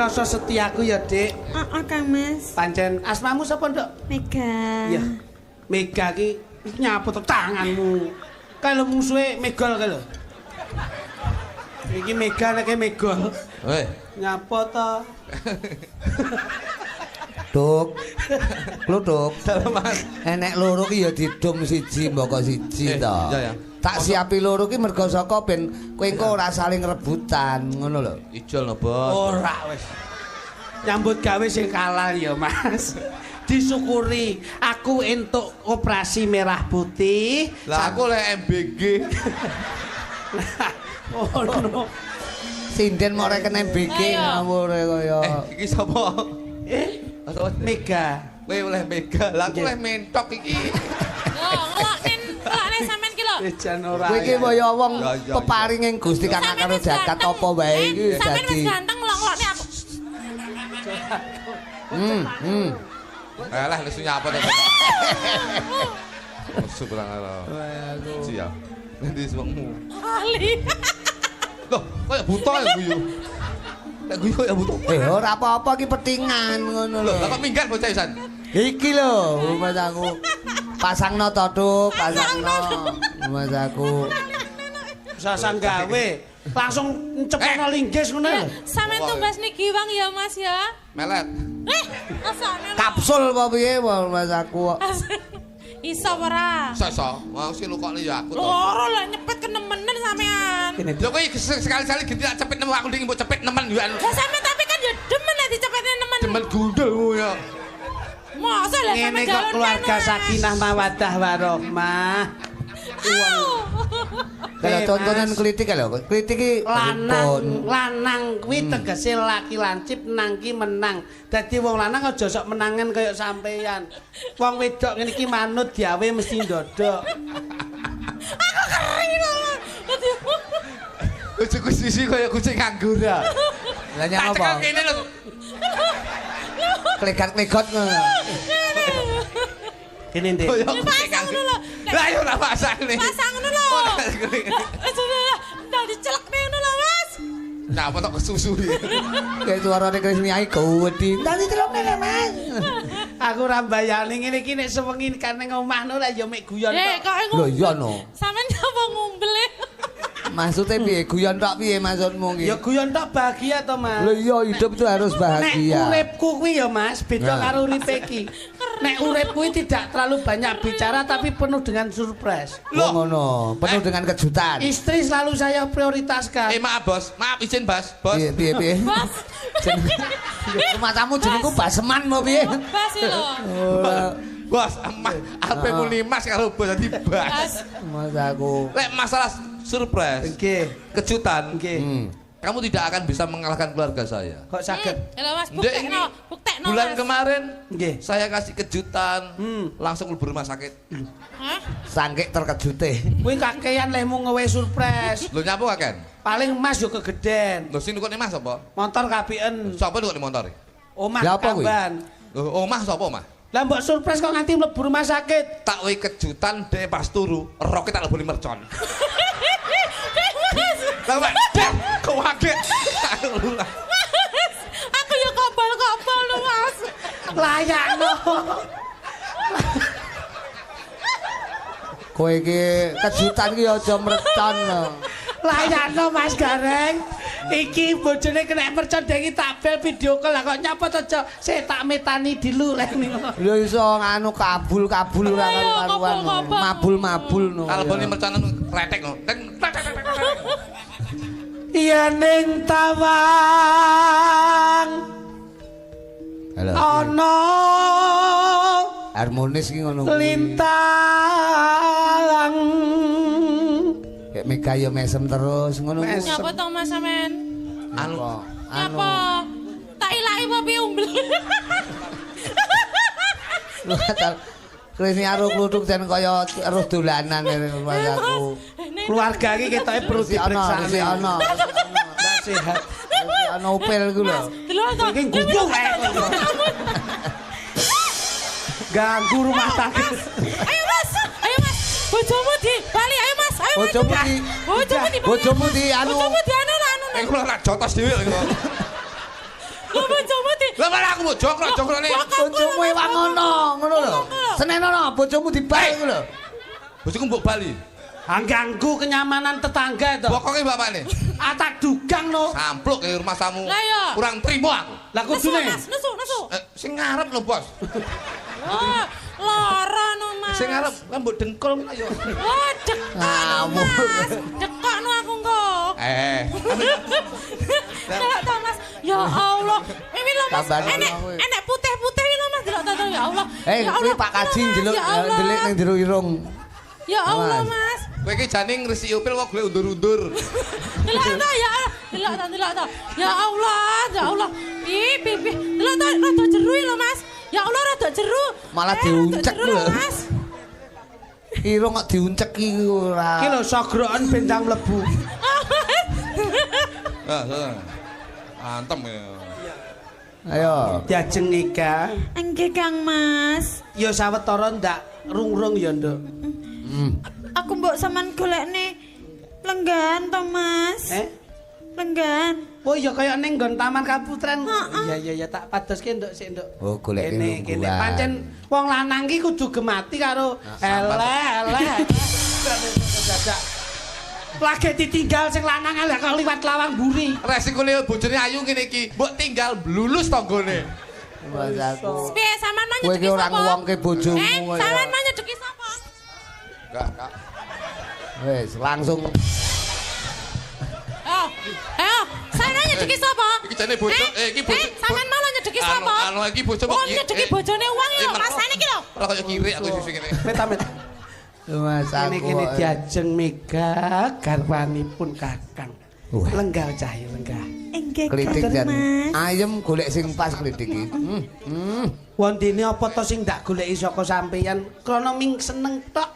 Rasa setiaku ya, Dik. Kang Mas. Pancen asmamu sapa, Nduk? Mega. Iya. Mega ki nyapa to tanganmu. Kalau musuhe megol kae lho. Iki Mega nek megol. Weh, nyapa to? Duk. Kluthuk. Enek loro ki ya didum siji mboko siji to. Iya ya. Tak siapi loro ki mergo saka ben kowe engko ora saling rebutan, ngono lho. Ijol no, Bos. Ora wis. Nyambut gawe sing kalah ya, Mas. Disyukuri aku entuk operasi merah putih. Lah aku lek MBG. Oh no. Sinden mau reken MBG ngawur kaya. Iki sapa? Mega. Kowe oleh Mega. Lah aku oleh mentok iki. Ngelokne sampean ki lho. Jan ora. Kowe iki kaya wong peparinging Gusti Kang karo jagat apa wae iki dadi. Sampeyan wis ganteng ngelokne aku. Alah lesu nyapa to. Lesu kurang ala. Siap. Nanti semangmu. Ali. Loh, kok ya buta ya guyu. Nek guyu ya buta. Ora apa-apa ki petingan ngono lho. Lah kok minggat bocah isan. Iki lho, Mas aku. Pasangno to, Duk, pasangno. Mas aku. Sasang gawe. Langsung cepetno linggis ngono lho. Sampeyan tumbas niki Wang ya Mas ya. Melet. Asane. Kapsul apa piye, Mas aku. Iso ora? Iso. Mau sing lukokne ya aku to. Loro lah nyepet kenemenen sampean. Lho kowe sekali-sekali ganti tak cepet nemu aku ndek mbok cepet nemen yo. Lah sampean tapi kan ya demen nek dicepetne nemen. Demen gundulmu ya. Masa lah Ngene sampean kok keluarga sakinah mawaddah warahmah. Kalau tontonan klitik lho, klitik iki lanang kuwi tegese laki lancip nang ki menang. Dadi wong lanang aja sok menangan kaya sampeyan. Wong wedok ngene iki manut diawe mesti ndodok. Aku kering kok. Kucing sisi kaya kucing nganggur ya. Lah nyang apa? Kene lho. Klegat-klegot ngono. Kene ndek. Pasang ngono lho. Lah yo ora pasang nih. Pasang ngono lho. Ndak dicelekne ngono lho Mas. Nah, apa tok kesusu iki. Kayak suarane Krisni ae gawedi. Ndak dicelokne lho, Mas. Aku ora mbayani ngene iki nek sewengi kene ngomahno lah ya mek guyon Kok iku. Lho iya no. Sampeyan nyapa ngumbel e? Maksudnya piye? Guyon tok piye maksudmu ki? ya guyon tok bahagia to Mas. Lho iya hidup itu harus Nek bahagia. uripku kuwi ya Mas, beda karo uripe iki. Nek urip kuwi tidak terlalu banyak bicara tapi penuh dengan surprise. Loh ngono, penuh dengan kejutan. Istri selalu saya prioritaskan. Maaf bos, maaf izin bos. Piye? Bas. Rumah tamu jenengku Baseman mau piye? Bas lho. Bos, emah HP-mu limas karo bos dadi bas. Bas. Mas aku. Lek masalah surprise, Nggih. kejutan, Nggih. kamu tidak akan bisa mengalahkan keluarga saya. Kok saged? Lho Mas, Ndek, ini buktekno. bulan Mas. kemarin Nggih. saya kasih kejutan, langsung lebur rumah sakit. Hah? Sangkik terkejute. Kuwi kakean lehmu ngewe surprise. Lo nyapu gak Ken? Paling emas yo kegeden. Lo sing nukone mas apa? Motor kapiken. Siapa nukone motor? Omah Lah apa kuwi? kamban. Oh mah siapa mah? Lah mbok surprise kok nganti mlebu rumah sakit. Tak wei kejutan deh pas turu, roket tak lebih mercon. Lah Pak, kok kaget? Aku ya kobal-kobal lho Mas. Layakno. Kowe iki kejutan ki aja mrecon. Layakno Mas Gareng. Iki bojone kena mercon dek tak bel video call lah kok nyapa to, Cok? Saya tak metani dilu lek niku. Lho iso nganu kabul-kabul ora karuan. Mabul-mabul no. Kalau boni merconan retek no. Iya ning tawang. Halo. Ana Harmonis ki ngono. lintang. Kayak Mega yo mesem terus ngono. Nyapa to Mas sampean? Anu, Nyapa? Tak ilaki apa piye umbel? Lu kata Krisni aru kluthuk jan kaya aruh dolanan rumah aku. Keluarga iki ketoke perlu diperiksa. Ana. Ndak sehat. Ana upil ku lho. Delok to. Iki guyung ae. Ganggu rumah tangga. Ayo Mas. Bojomu di bali ayo Mas. Ayo. Bojomu di Bojomu di anu. Bojomu di anu anu. aku ora jotos dhewe lho. Lho bojomu di. Lah malah aku mau jongkrok-jongkrone. Bojomu ewang ngono lho. Senenono bojomu dibal ku lho. Bojoku mbok bali. Ganggu kenyamanan tetangga to. Pokoke bapakne. Atak dugang no. Sampluk ke rumah tamu. Lah iya. Kurang trimo aku. Lah kudune. Nesu. Sing ngarep lho, Bos. Oh, lara no Mas. Sing ngarep kan mbok dengkul ayo. Oh, dekok Mas. Dekok no aku kok. Delok to Mas. Ya Allah. Ini lho Mas. Enek putih-putih lho Mas. Delok to ya Allah. Kuwi Pak Kaji ndelok ndelik ning jero irung. Ya Allah Mas. Kowe iki jane ngresi upil kok golek undur-undur. Delok to ya Allah. Delok to. Ya Allah. Ih, pipi. Delok to rada jeru lho Mas. Ya Allah rada jeru. Malah diuncek lho. Mas. Irung kok diuncek iki ora. Iki lho sogroken bendang mlebu. Antem ya. Ayo. Diajeng nikah. Nggih Kang Mas. Ya sawetara ndak rung-rung ya, Nduk. Aku mbok sampean golekne lenggan to, Mas. Lenggan. Oh ya kaya ning nggon Taman Kaputren. Iya tak padoske Nduk sik Nduk. Oh golek kene pancen wong lanang ki kudu gemati karo eleh. Dadak. Lagi ditinggal sing lanang eleh kok liwat lawang buri. Resikone bojone ayu ngene iki, mbok tinggal blulus tanggane. Piye sampean mah kowe nyedeki ki ora sapa? ngwongke bojomu. Sampean mah nyedeki sapa? Enggak, Kak. Wis langsung. Ayo, sampean nyedeki sapa? Iki jane bojo, iki bojo. Sampean malah nyedeki sapa? Anu iki bojo kok nyedeki bojone wong ya, rasane iki lho. Ora kaya kirik aku sing ngene. Met. Mas aku. Kene diajeng Mega garwanipun Kakang. Lenggah Cahyo lenggah. Enggak Klitik dan ayem golek sing pas klitik iki. Wondene apa to sing ndak goleki saka sampeyan? Krana ming seneng tok.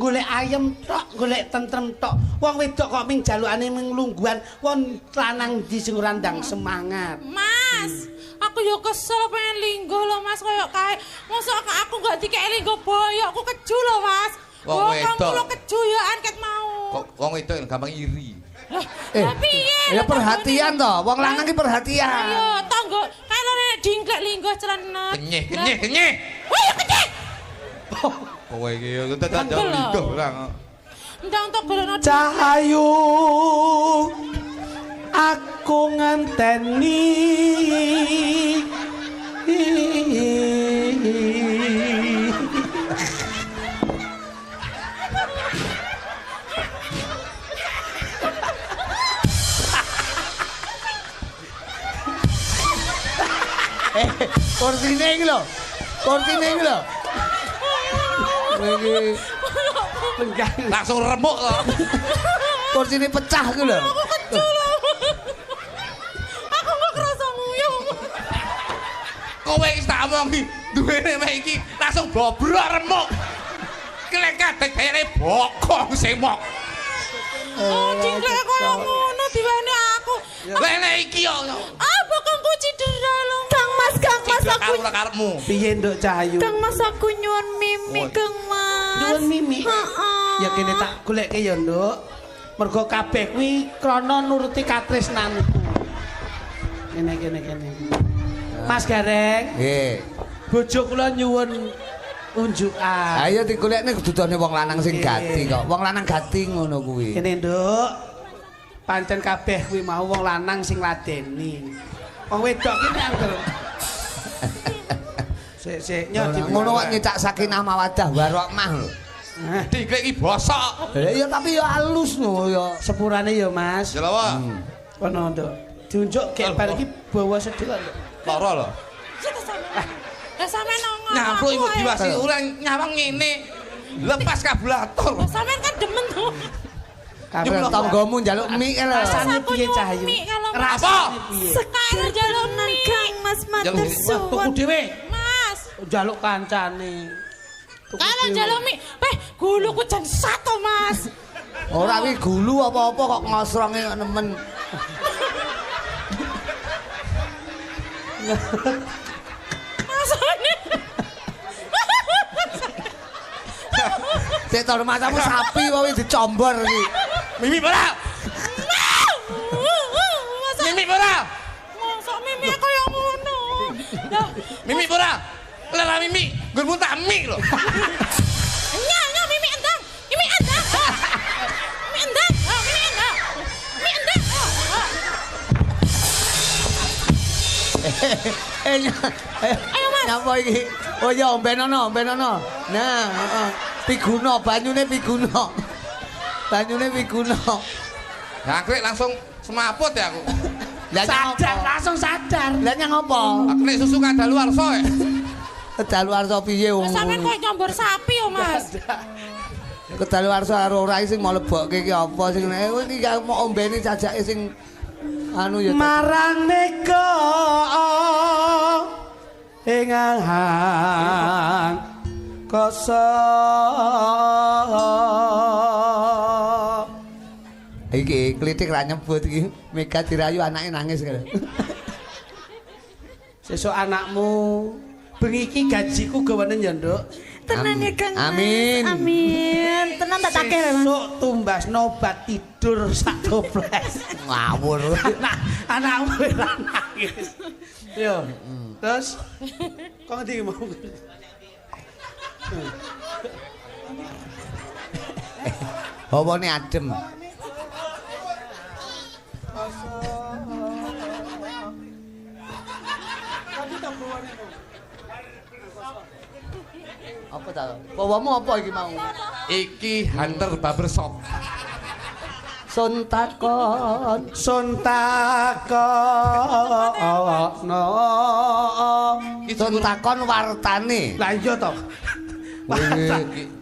Golek ayem tok, golek tentrem tok. Wong wedok kok ming jalukane ming lungguhan, wong lanang di sing randang semangat. Mas, aku yo kesel pengen linggo lho Mas koyo kae. Mosok aku gak dikek linggo boyo, aku keju lho Mas. Wong wedok Kok keju yo anket mau. Kok wong wedok gampang iri. Lah piye? Ya perhatian toh, wong lanang ki perhatian. Ayo, tanggo kalau nek dingklek linggo celana. Kenyeh. Wah, ya kenyeh. Kowe iki yo tetek linggo ora. Ndang tok golekno Cahyo aku ngenteni Korsine iki lho. Langsung remuk to. Kursine pecah ku lho. aku keju lho. Aku gak kerasa nguyuh. Kowe wis tak omongi duwene mek iki langsung bobrok remuk. Kelek kadek kayane bokong sing mok. Oh, dingklek koyo ngono diwane aku. Lah nek iki yo. Ah, bokongku cedera lho. Kang Mas aku. Ora karepmu. piye Nduk Cahyo? Kang Mas aku nyuwun mimi, Kang Mas. Nyuwun mimi. Ya kene tak goleke ya Nduk. Mergo kabeh kuwi krana nuruti katresnanku. Kene. Mas Gareng. Nggih. Bojo kula nyuwun unjukan. Ayo digolekne kududane wong lanang sing gati kok. Wong lanang gati ngono kuwi. Kene Nduk. Pancen kabeh kuwi mau wong lanang sing ladeni. Wong wedok ki angger. Sik nyok Ngono kok nyecak sakinah mawaddah warahmah lho. Dingklek iki bosok. Ya tapi ya halus no ya. Sepurane ya Mas. Ya lho, Pak. Kono Nduk. Diunjuk gek bar iki bawa sedhela Nduk. Lara lho. Lah sampean ngomong. Nyampluk ibu diwasi ora nyawang ngene. Lepas kabulator. Sampean kan demen tuh. Kabeh tanggamu njaluk mie lho. Rasane piye Cahyo? Apa? Sekarang jaluk Kang Mas matur Tuku suwun. dhewe. Mas, Njaluk kancane. kalau jaluk mie, guluku jan satu Mas. Ora wi gulu apa-apa kok ngosronge kok nemen. Masane. Sik to macamu sapi wae dicombor iki. Mimi ora. Mimi ora. Mosok mimi kaya ngono. Lah, Mimi ora. Lara Mimi, nggonmu tak mie lho. nya mimi endang. Mimi endang. Mimi endang. Mimi endang. Mimi endang. Ayo Mas. Nyapa iki? Oh ya ombenono. Nah, heeh. Piguno, banyune piguno. Jangkrik langsung semaput ya aku. Lah Sadar, langsung sadar. Lah nyang apa? Aku nek susu kadaluwarsa ya. Kedaluwarsa piye wong? Sampeyan kok nyombor sapi yo Mas. Kedaluwarsa karo ora sing mau lebokke iki apa sing iki mau ombeni cajake sing anu ya. Marang neka engang koso iki klitik ra nyebut iki Mega dirayu anake nangis karo. Sesuk anakmu bengi iki gajiku gawane ya, Nduk. Tenan ya Kang. Amin. Amin. Tenan tak takir ya, Mas. Sesuk tumbas obat tidur sak toples. Ngawur. Anakmu nangis. Yo. Terus kok ngendi mau? Hawane adem. Apa ta? Bawamu apa iki mau? Iki Hunter Barbershop. Sun takon Sun takon wartane. Lah iya to.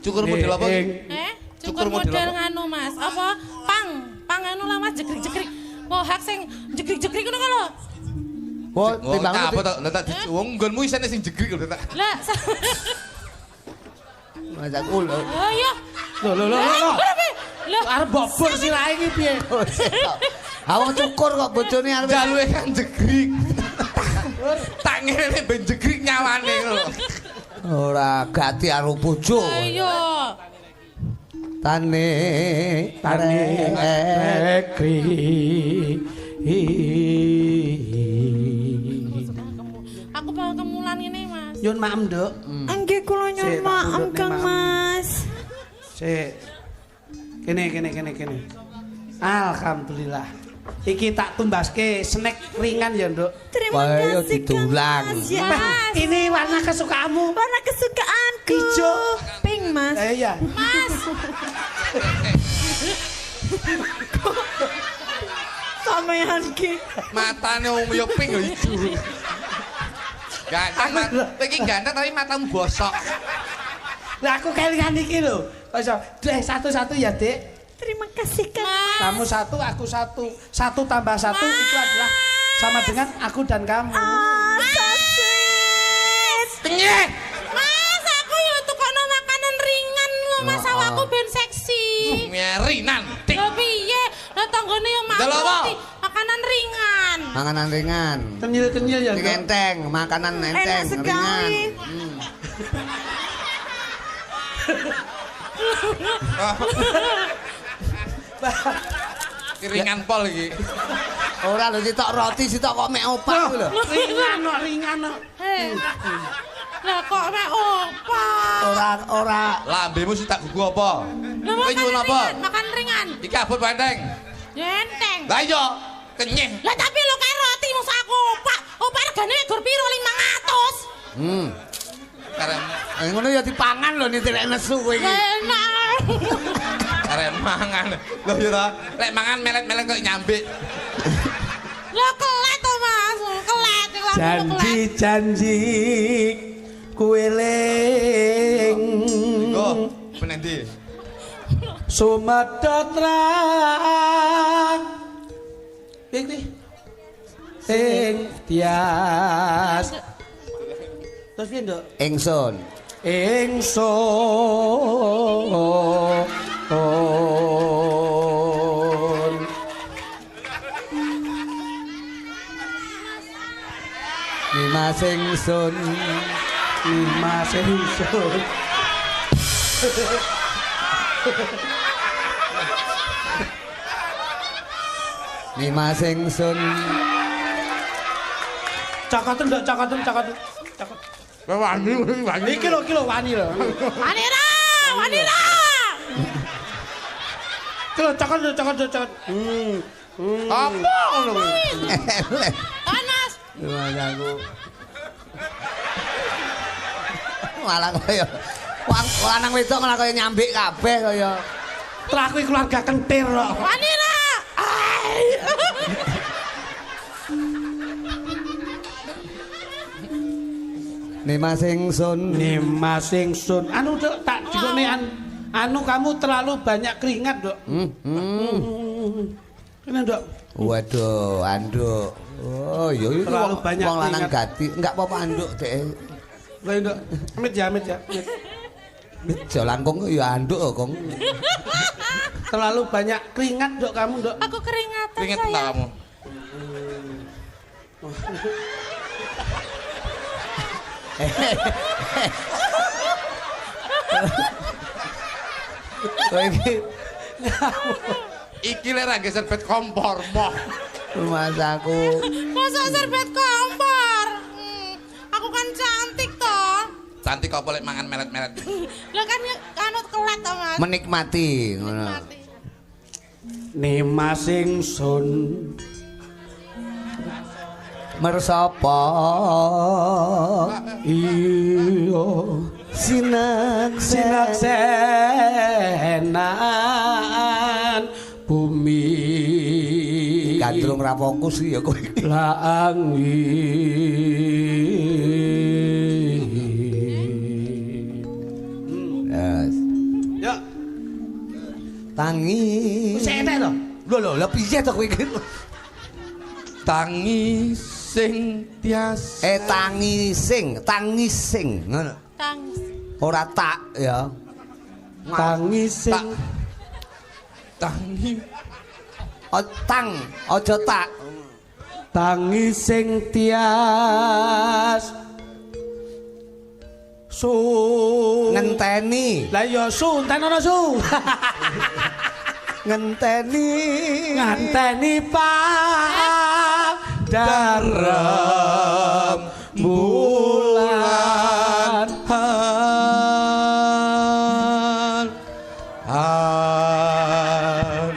Cukur model apa? Cukur model nganu Mas. Apa? Pang anu lah Mas jegrik-jegrik. Mohak sing jegrik-jegrik ngono kan lho. Oh, timbang apa to? Ndak wong nggonmu isine sing jegrik lho, tak. Lah. Masak ul. Oh iya. Lho. Arep bobor sirahe iki piye? Awang cukur kok bojone arep Jaluke kan jegrik. Tak ngene ben jegrik nyawane lho. ora gati karo bojo. Ayo. Tane negeri. Aku mau kemulan ini Mas. Nyun maem, Nduk. Nggih kula nyuwun maaf Kang Mas. Sik. Kene. Alhamdulillah. Iki tak tumbaske snack ringan ya, Nduk. Terima Ayo kasih Kang ditulang. Mas. Ya. Mas. Ini warna kesukaanmu. Warna kesukaanku. Ijo. Pink Mas. Iya. Mas. Sampeyan ki. Matane wong yo pink lho ijo. Ganteng, iki ganteng tapi matamu bosok. Lah aku kelingan iki lho. Satu-satu ya, Dik. Terima kasih Kang Mas. Kamu satu, aku satu. 1 tambah 1 itu adalah sama dengan aku dan kamu. So sweet. Kenyeh. Mas, aku yo tukokno makanan ringan lho Mas, awakku ben seksi. Ngerinan, dik. Lho piye? Lah tanggane yo Delok apa? makanan ringan. Makanan ringan. Kenyil-kenyil ya, Ini Nduk. enteng, makanan enteng, Enak sekali. ringan. Ringan pol iki. Ora lho sitok roti, sitok kok mek opak lho. Ringan no. Lah kok mek opo? Ora. Lambemu sih tak gugu apa? Lah Kowe nyuwun apa? Makan ringan. Iki abot banteng. Enteng. Lah iya, kenyeh. Lah tapi lo kayak roti masa aku opak. Opak regane gur piro 500. Karem Ngono ya dipangan lho nitik nesu kowe iki. Enak. karem mangan. Lho ya ta, lek mangan melet-melet kok nyambik. Lah kelet to Mas, kelet. Janji-janji kueling. Go, penendi. Sumedra Piye sing tias. Terus piye, Nduk? Ingsun. Mas ingsun. Mas ingsun. Cakoten, Nduk, cakoten. Wani. Iki lho wani lho. Wanira. Cokot. Apa ngono kuwi? Panas. Mas aku. Malah kaya lanang wedok malah kaya nyambik kabeh kaya. Terus aku keluarga kentir kok. Wanira. Nimas ingsun. Anu Duk, tak digone anu kamu terlalu banyak keringat, Duk. Kene, Duk. Waduh, anduk. Oh, yo iki Terlalu banyak wong lanang keringat. gati. Enggak apa-apa anduk, Dek. Lha, Duk. Amit ya. Meja langkung ya anduk kok, Kong. Terlalu banyak keringat, Duk, kamu, Duk. Aku keringatan Keringet sayang. tak kamu? Kowe iki iki lek ra ngge serbet kompor moh. Mas aku. Masa serbet kompor? Aku kan cantik toh. Cantik kok lek mangan meret-meret. Lah kan kanut kelet toh, Mas. Menikmati ngono. Mati. Nimas ingsun Mersapa iya sinaksenan bumi gandrung ra fokus ya kowe. laangi Yes. ya Tangi. senek to Lho piye to kowe iki? Tangi sing tias tangi sing ngono. Tangis. Ora tak ya. tangis sing tangi Tang, aja tak. tangis sing tias su Ngenteni, lah ya su enten ana su nganteni darem bulan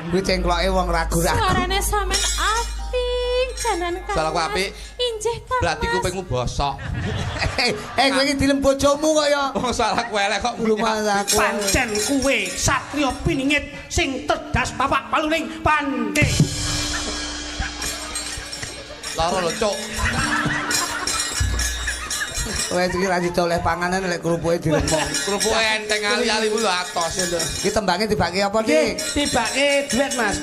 kuwi cengkloke wong ragu-ragu. Suarane sampean apik, janan kan. Salah ku apik. Injih kan. berarti kupingmu bosok. Kowe iki dilem bojomu kok ya. Wong salah ku elek kok. Rumah aku. pancen kuwe satriya piningit sing tedas bapak paluning pandhe Loro lho, Cuk. Kowe iki ra ditoleh panganan lek kerupuke diremong. Kerupuk enteng ali-ali ku lho atos. Iki tembange dibagi apa, Dik? tibake duet Mas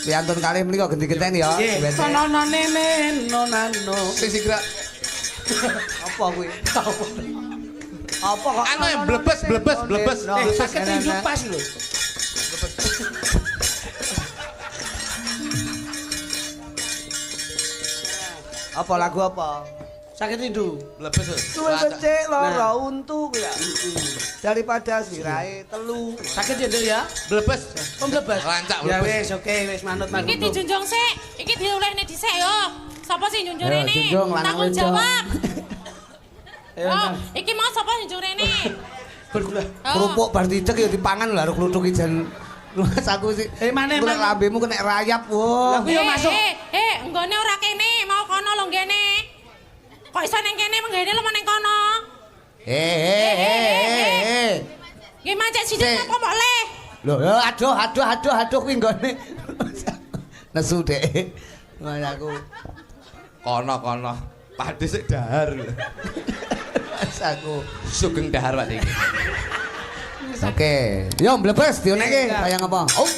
Piantun kalih mriko genti-genteni ya. nggih sono nene nonano Sing sigrak Apa kuwi? Apa kok? anu yang blebes. sakit tinju pas lho Apa lagu apa? sakit tinju Blebes. Luwe becik lara untu ya. Daripada sirahe telu. sakit ya Nduk ya Blebes. Pemblebas. Rancak Ya blebes. wis oke wis manut manut. Iki dijunjung sik, iki diolehne dhisik yo. Sapa sing njunjung Ayo, rene? junjung, lanang Tanggung wedok. jawab. Ayo, Oh, Nang. iki mau sapa njunjung rene? Bergula. Oh. Kerupuk bar dicek ya dipangan lho arep kluthuk jan. Mas aku sih. Mane, Nek Man. lambemu kena rayap. Wah. Lah, kuwi yo masuk. Enggone ora kene, mau kono lho ngene. Kok iso ning kene menggene lho ning kono? Nggih mancek sithik Sik. apa mbok le? Lho, aduh kuwi nggone. Nesu dek. Mas aku. Kono. Padi sik dahar. Mas aku. Sugeng dahar Pak iki. Oke. Yo mlebes dioneke Iya. sayang apa? Oh.